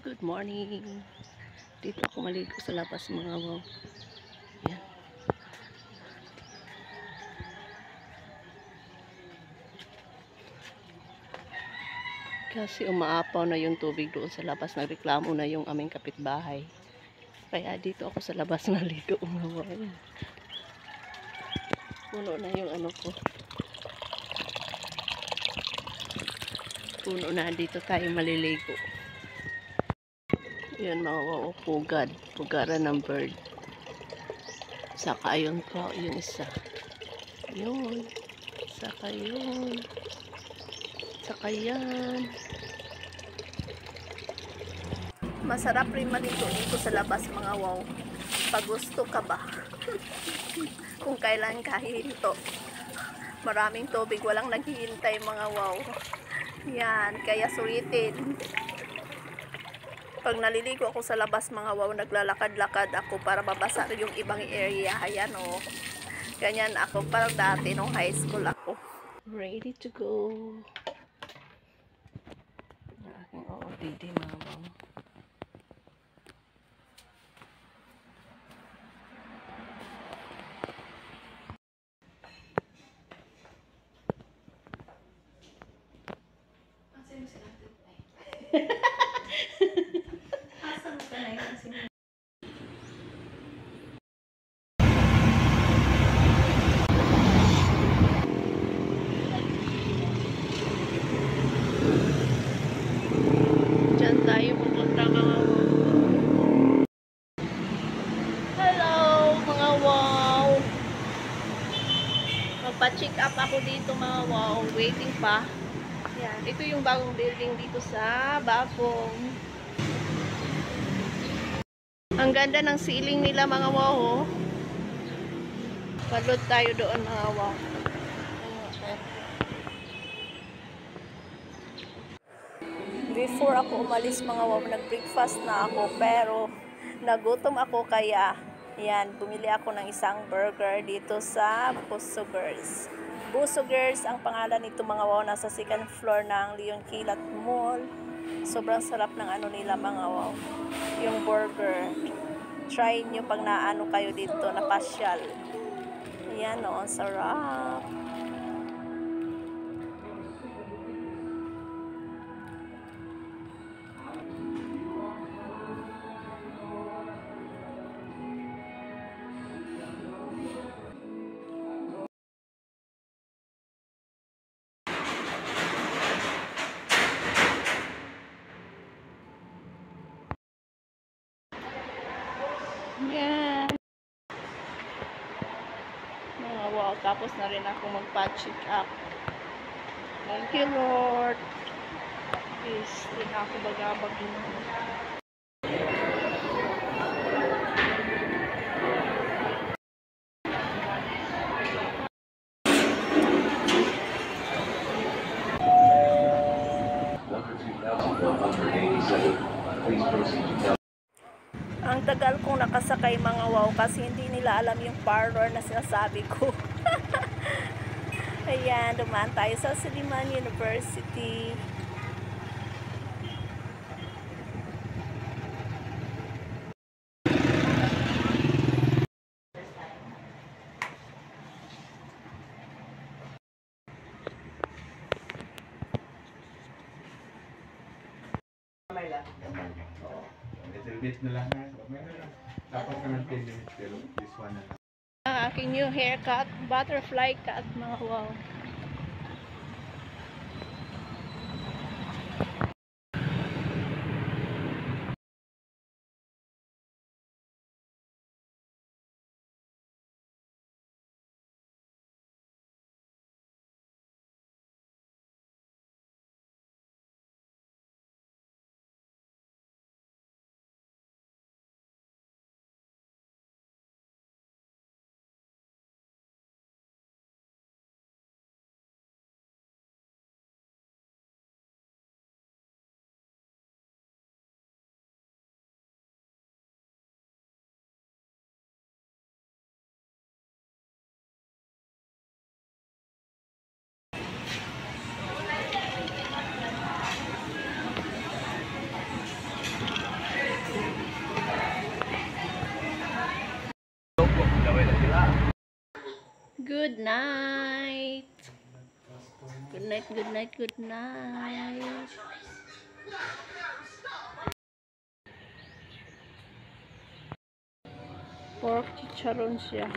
Good morning. Dito ako maligo sa labas mga wow. Yan. Kasi umaapaw na yung tubig doon sa labas. Nagreklamo na yung aming kapitbahay. Kaya dito ako sa labas naligo mga wow. Puno na yung ano ko. Puno na, dito tayo maliligo. Yun mga wow, pugad. Pugaran ng bird. Saka yun po, yung isa. Yun. Saka yun. Saka yan. Masarap rin maligo dito sa labas mga wow. Pag gusto ka ba? Kung kailan ka hihinto. Maraming tubig, walang naghihintay mga wow. Yan, kaya sulitin. Pag naliligo ako sa labas mga wow, naglalakad-lakad ako para mabasa yung ibang area. Ayan o. Ganyan ako, parang dati nung high school ako. Ready to go. Ang aking OOTD mga wow. Diyan tayo pupunta mga wow. Hello mga wow. Magpa-check up ako dito mga wow. Waiting pa. Yan. Ito yung bagong building dito sa Bagong. Ang ganda ng ceiling nila mga wow. Oh. Palod tayo doon mga wow. Before ako umalis mga wow, nag-breakfast na ako pero nagutom ako kaya yan, bumili ako ng isang burger dito sa Busugers. Busugers ang pangalan nito mga wow, nasa second floor ng Leon Kilat Mall. Sobrang sarap ng ano nila mga wow. Yung burger. Try nyo pag naano kayo dito na pasyal. Yan o, ang sarap. Yan. Mga wow, tapos na rin ako magpa-check up. Thank you Lord. Please, di na ako bagabag yun. Ang tagal kong nakasakay mga wow kasi hindi nila alam yung parlor na sinasabi ko. Ayan, dumaan tayo sa Silliman University. Little bit na lang ha. Tapos ka ng 10 minutes pero this one na lang. Ang aking new haircut, butterfly cut mga wow. Good night. Good night, good night, good night. Pork chicharon siya.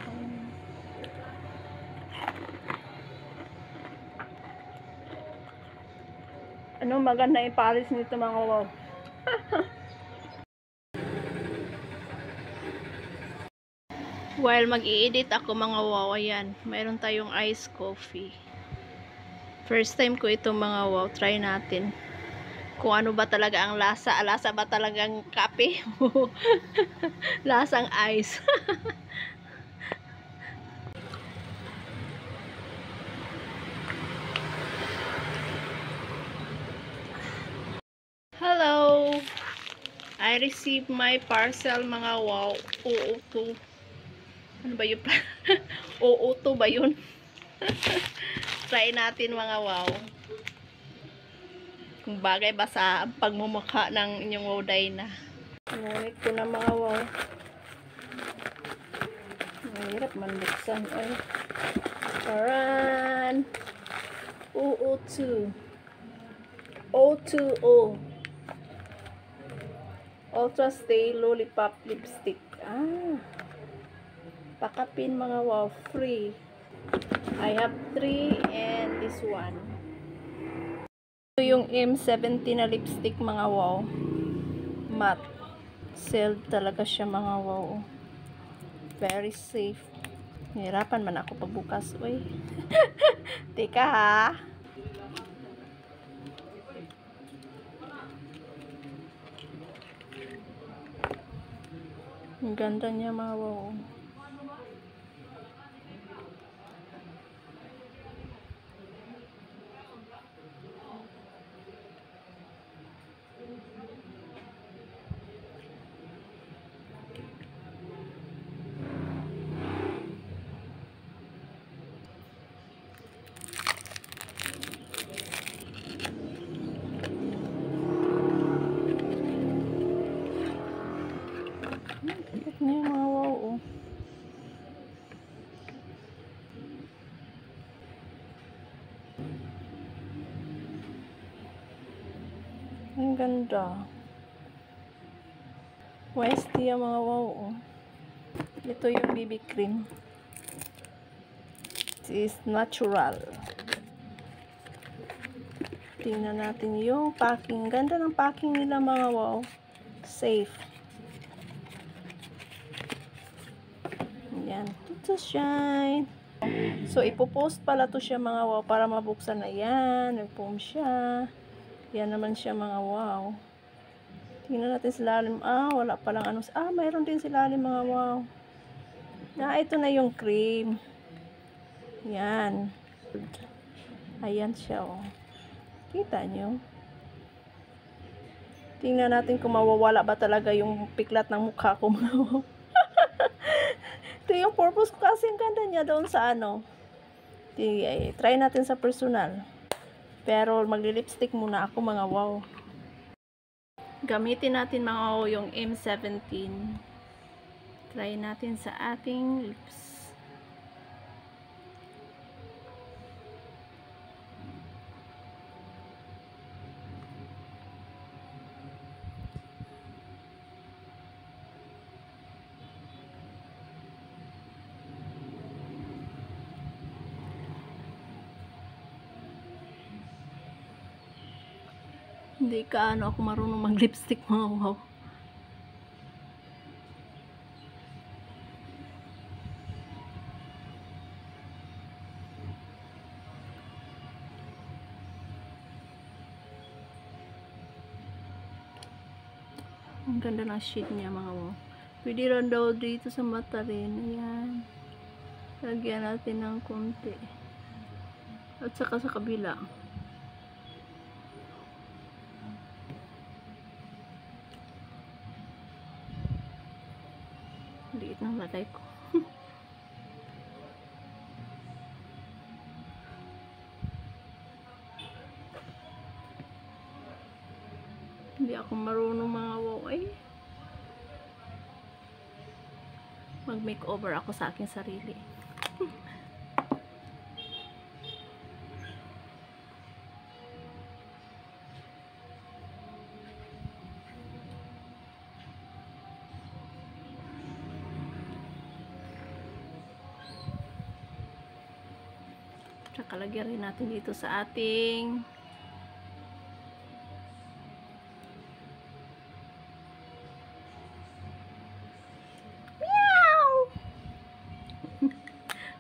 Ano maganda iparis nito mga wow. While mag-i-edit ako mga wow, ayan, mayroon tayong iced coffee. First time ko itong mga wow, try natin. Kung ano ba talaga ang lasa. Lasa ba talagang kape? Lasang ice. Hello! I received my parcel mga wow. Oo, ano ba yun? Oo, to ba yun? Try natin mga wow. Kung bagay ba sa pagmumukha ng inyong wow Dina. Ngunit ko na mga wow. Mahirap man buksan. Ay. Taran! O2. O2O. Ultra Stay Lollipop Lipstick. Pakapin mga wow. Free. I have 3 and this one. Ito yung M70 na lipstick mga wow. Matte. Sealed talaga siya mga wow. Very safe. Hirapan man ako pagbukas. Uy. Teka ha. Ang ganda niya mga wow. Niya mga wow oh. Ang ganda. YST yung mga wow oh. Ito yung BB cream. This is natural. Tingnan natin yung packing. Ganda ng packing nila mga wow. Safe. Yan. To shine. So, ipopost pala to siya mga wow para mabuksan na yan. Nag-foam siya. Yan naman siya mga wow. Tingnan natin sa lalim. Wala palang ano. Mayroon din sa lalim mga wow. Ito na yung cream. Yan. Ayan siya oh. Kita nyo? Tingnan natin kung mawawala ba talaga yung piklat ng mukha ko mga wow. Ito yung purpose ko kasi ang ganda niya doon sa ano. Try natin sa personal. Pero magli-lipstick muna ako mga wow. Gamitin natin mga wow yung M17. Try natin sa ating lips. Hindi ako marunong mag-lipstick mga wow. Ang ganda ng shade niya mga wow. Pwede rin daw dito sa mata rin. Ayan. Lagyan natin ng konti. At saka sa kabila. Liit ng lagay ko. Hindi ako marunong mga wow ay. Mag-makeover ako sa aking sarili. Kalagyan rin natin dito sa ating meow.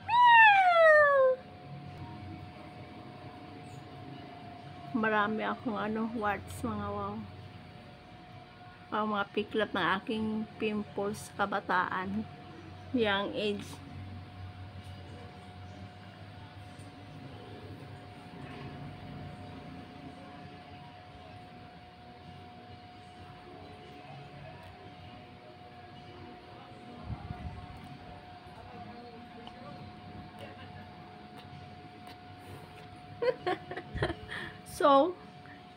Meow. Marami akong warts mga wow. Ang mga piklap ng aking pimples sa kabataan. Young age. So,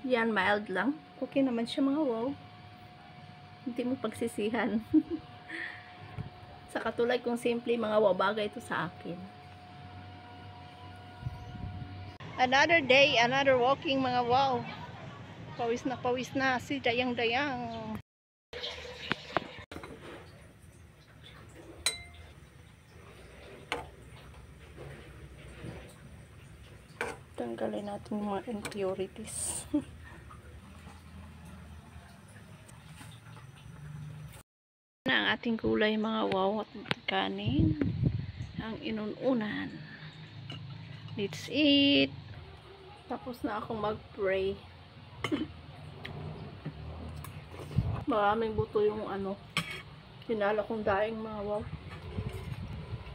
yan, mild lang. Okay naman siya mga wow. Hindi mo pagsisihan. Sa katulad kong simple mga wow, bagay ito sa akin. Another day, another walking mga wow. Pawis na si Dayang-Dayang. Tanggalin natin yung mga impurities. Na ang ating gulay mga wow at kanin. Ang inununan. Let's eat. Tapos na akong mag-pray. Maraming buto yung hinala kong daing mga wow.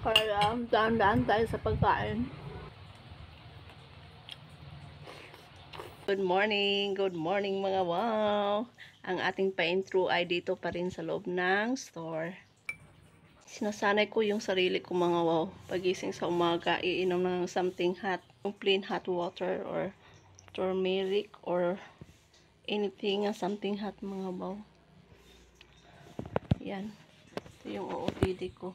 Kaya daan-daan tayo sa pagkain. Good morning mga wow. Ang ating pa-intro ay dito pa rin sa loob ng store. Sinasanay ko yung sarili ko mga wow. Pagising sa umaga, iinom ng something hot, yung plain hot water or turmeric or anything, something hot mga wow. Yan. Ito yung OOTD ko.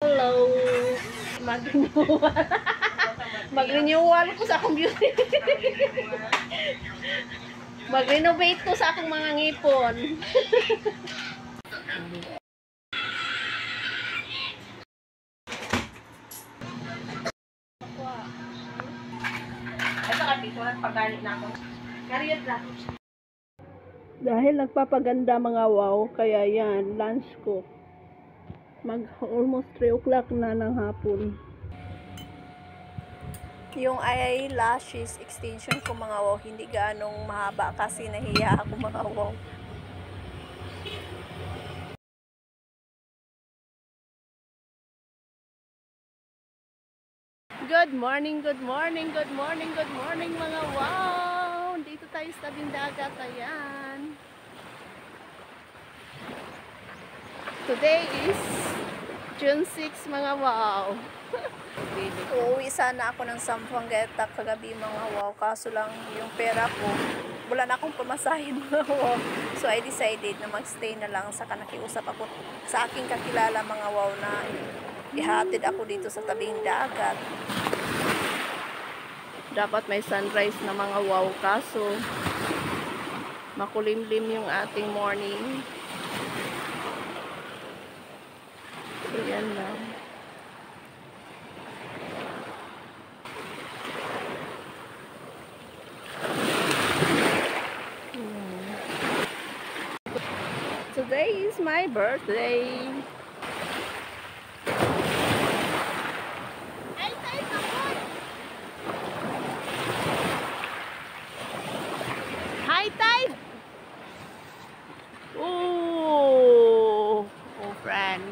Hello! Mag-renewal ko sa akong beauty. Mag-renovate ko sa akong mga ngipon. Ito kapituan, paggalit na ako. Kariyot lang. Dahil nagpapaganda mga wow, kaya yan, lunch ko. Almost 3 o'clock na ng hapon. Yung eyelashes extension ko mga wow, hindi ganong mahaba kasi nahiya ako mga wow. Good morning mga wow. Dito tayo sa tabing dagat, ayan. Today is June 6 mga wow. Uuwi sana ako ng Zamboanga kagabi mga wow, kaso lang yung pera ko wala na akong pamasahin mga wow. So I decided na magstay na lang, saka nakiusap ako sa aking kakilala mga wow na ihatid ako dito sa tabing dagat. Dapat may sunrise na mga wow, kaso makulimlim yung ating morning. So yan lang. Today is my birthday. High tide. Oh, friend.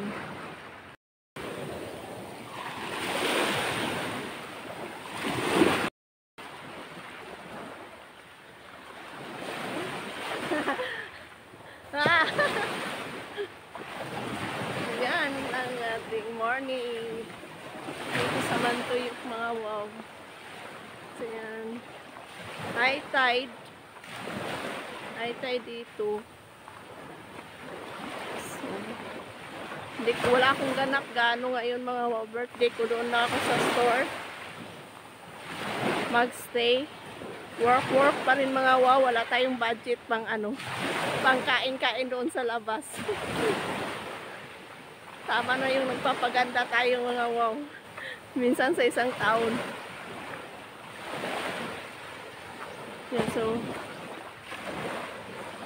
Yan ang ating morning dito sa Mantuyok mga wow. So yan, high tide dito. So, wala akong ganap gano ngayon mga wow. Birthday ko, doon na ako sa store magstay. Work pa rin mga wow. Wala tayong budget pang pang kain-kain doon sa labas. Tama na yung nagpapaganda tayo mga wow. Minsan sa isang taon. Yan, so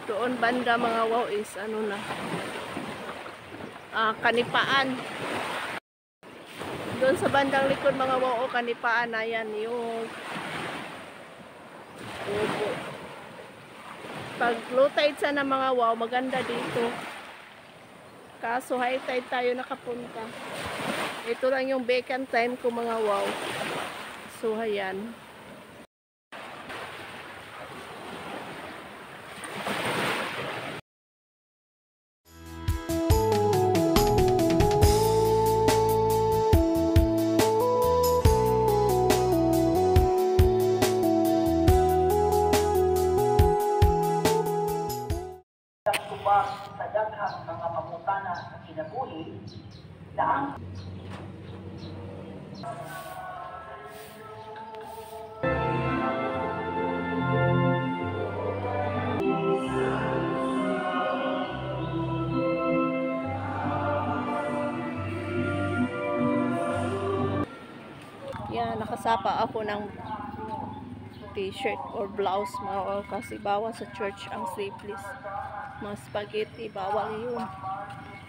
doon banda mga wow is ano na, Kanipaan. Doon sa bandang likod mga wow, Kanipaan na yan yung Opo. Pag low tide sana mga wow, maganda dito. Kaso high tide tayo nakapunta. Ito lang yung vacant time ko mga wow. So ayan. Subang sa daghang mga pangutana sa kinabuhi na ang Yan, nakasapa ako ng t-shirt or blouse mga wow, kasi bawal sa church ang sleeveless. Mga spaghetti, bawal yun.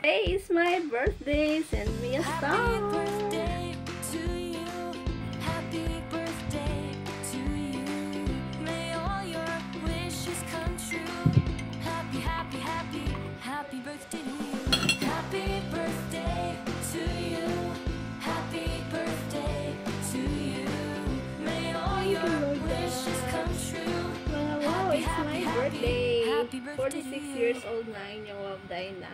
Today is my birthday. Send me a star. Happy birthday to you. Happy birthday to you. May all your wishes come true. Happy, happy, happy, happy birthday to you. Happy birthday to you. Happy birthday to you. May all your wishes come true. Mga wow, it's my birthday. Happy birthday 46 to you. years old na yung wow, dahil na.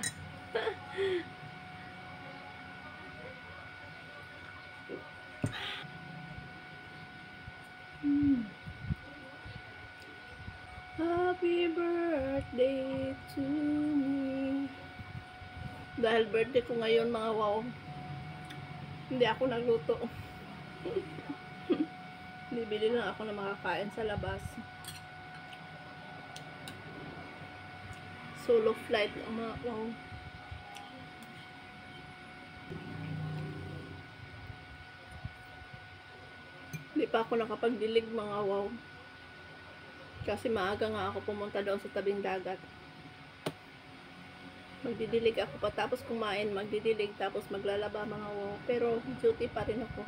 Happy birthday to me. Dahil birthday ko ngayon mga wow, hindi ako nagluto. Bibili lang ako ng makakain sa labas. Solo flight lang mga wow. Hindi pa ako nakapagdilig mga wow. Kasi maaga nga ako pumunta doon sa tabing dagat. Magdidilig ako pa tapos kumain, magdidilig tapos maglalaba mga wow. Pero duty pa rin ako.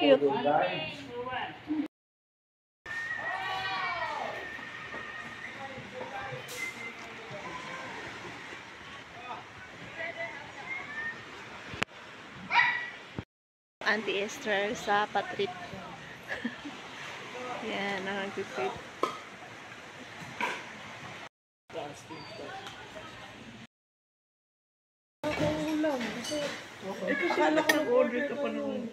Cute. Auntie Esther sa Patrip. Yan, nakagpipit. Akala ko nag-order ka pa ng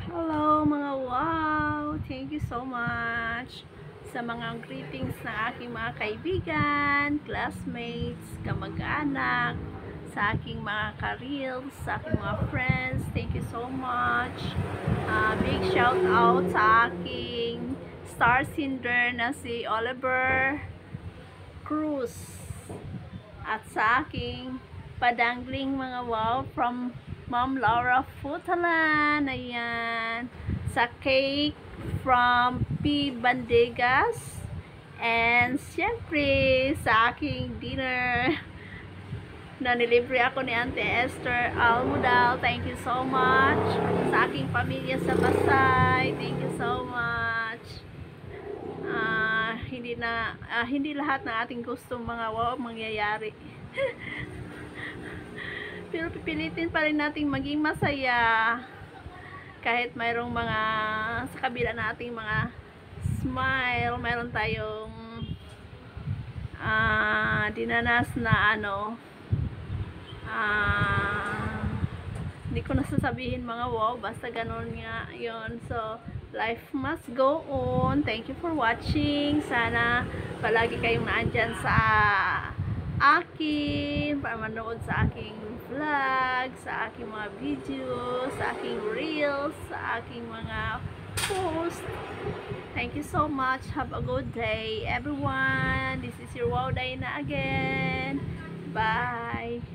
Hello mga wow! Thank you so much sa mga greetings ng aking mga kaibigan, classmates, kamag-anak, sa aking mga ka-reels, sa aking mga friends. Thank you so much. Big shout out sa aking star singer na si Oliver Cruz at sa aking padangling mga wow from Ma'am Laura Futalan. Ayan. Sa cake from P. Bandegas. And siyempre sa aking dinner na nilibre ako ni Auntie Esther Almudal. Thank you so much. Sa aking pamilya sa Pasay. Thank you so much. Hindi lahat ng ating gustong mga wow mangyayari. Pero pipilitin pa rin nating maging masaya kahit mayroong mga sa kabila nating mga smile, mayroon tayong dinanas na hindi ko nasasabihin mga wow, basta ganun nga yon. So life must go on. Thank you for watching. Sana palagi kayong naandyan sa akin, para manood sa aking vlog, sa aking mga videos, sa aking reels, sa aking mga post. Thank you so much. Have a good day, everyone. This is your Wow Dayna again. Bye.